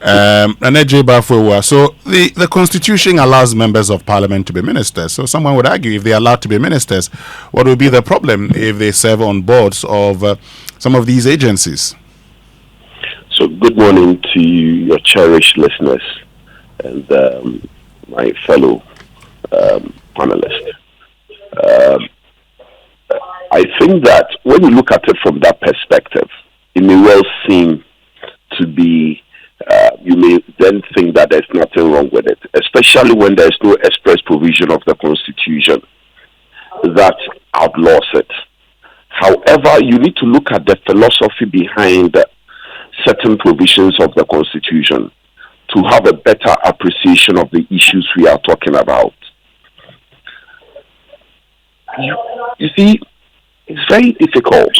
So the Constitution allows members of Parliament to be ministers. So someone would argue, if they're allowed to be ministers, what would be the problem if they serve on boards of some of these agencies? So good morning to your cherished listeners and my fellow panelists. I think that when you look at it from that perspective, it may well seem to be, you may then think that there's nothing wrong with it, especially when there's no express provision of the Constitution that outlaws it. However, you need to look at the philosophy behind certain provisions of the Constitution to have a better appreciation of the issues we are talking about. You see, it's very difficult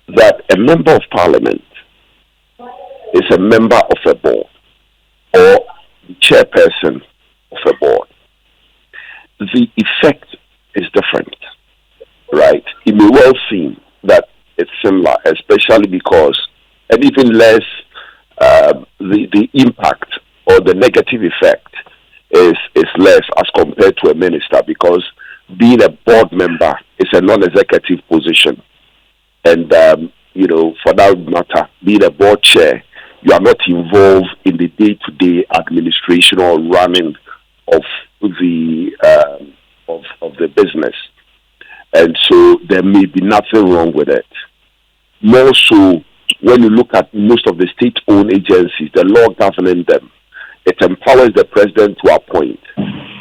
that a member of Parliament is a member of a board or the chairperson of a board. The effect is different, right? It may well seem that it's similar, especially because, and even less, the impact or the negative effect is less as compared to a minister, because being a board member is a non-executive position. And, for that matter, being a board chair, you are not involved in the day-to-day administration or running of the business. And so there may be nothing wrong with it. More so, when you look at most of the state-owned agencies, the law governing them, it empowers the president to appoint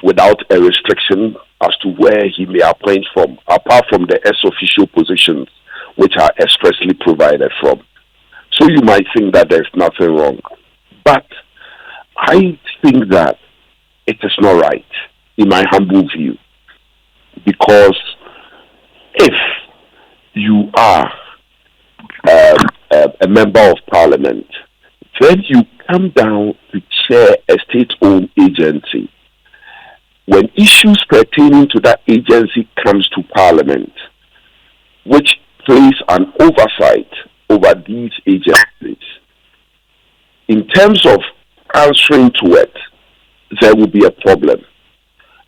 without a restriction as to where he may appoint from, apart from the ex-officio positions, which are expressly provided from. So you might think that there's nothing wrong. But I think that it is not right, in my humble view. Because if you are a member of Parliament, then you come down to chair a state-owned agency. When issues pertaining to that agency comes to Parliament, which plays an oversight over these agencies, in terms of answering to it, there will be a problem.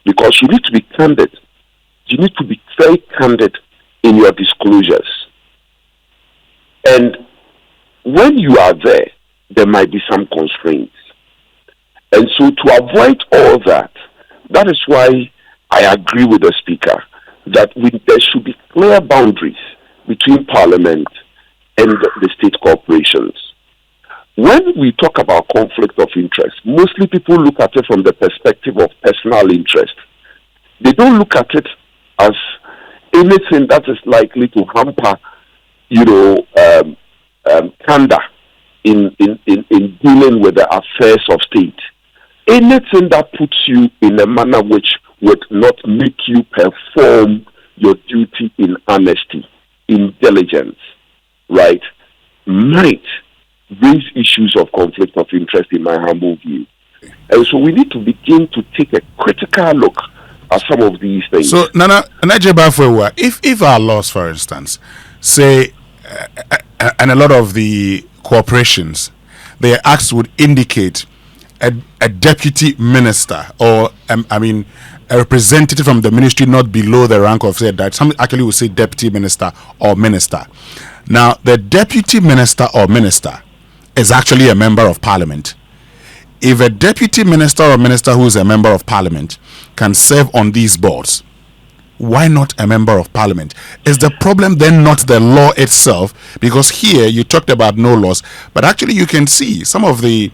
Because you need to be candid. You need to be very candid in your disclosures. And when you are there, there might be some constraints. And so to avoid all that, that is why I agree with the speaker that there should be clear boundaries between Parliament and the state corporations. When we talk about conflict of interest, mostly people look at it from the perspective of personal interest. They don't look at it as anything that is likely to hamper, candor in dealing with the affairs of state. Anything that puts you in a manner which would not make you perform your duty in honesty, in diligence, right, might raise issues of conflict of interest, in my humble view. And so we need to begin to take a critical look at some of these things. So, if our laws, for instance, say, and a lot of the corporations, their acts would indicate a deputy minister or, a representative from the ministry not below the rank of, say, that some actually would say deputy minister or minister. Now, the deputy minister or minister is actually a member of Parliament. If a deputy minister or minister who is a member of Parliament can serve on these boards, why not a member of Parliament? Is the problem then not the law itself? Because here you talked about no laws, but actually you can see some of the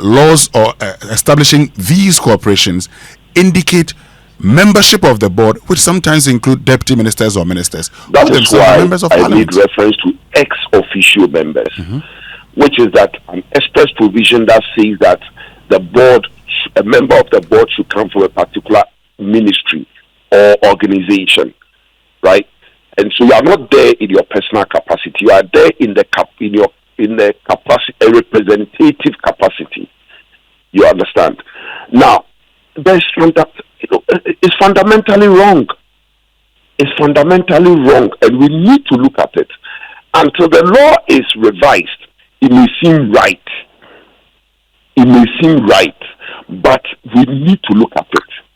laws or establishing these corporations indicate membership of the board, which sometimes include deputy ministers or ministers. That is why members of I made reference to ex-officio members, which is that an express provision that says that the board, a member of the board should come from a particular ministry or organization, right? And so you are not there in your personal capacity. You are there in the capacity, a representative capacity. You understand? Now, it's fundamentally wrong. It's fundamentally wrong, and we need to look at it. Until the law is revised, it may seem right. it may seem right, but we need to look at it.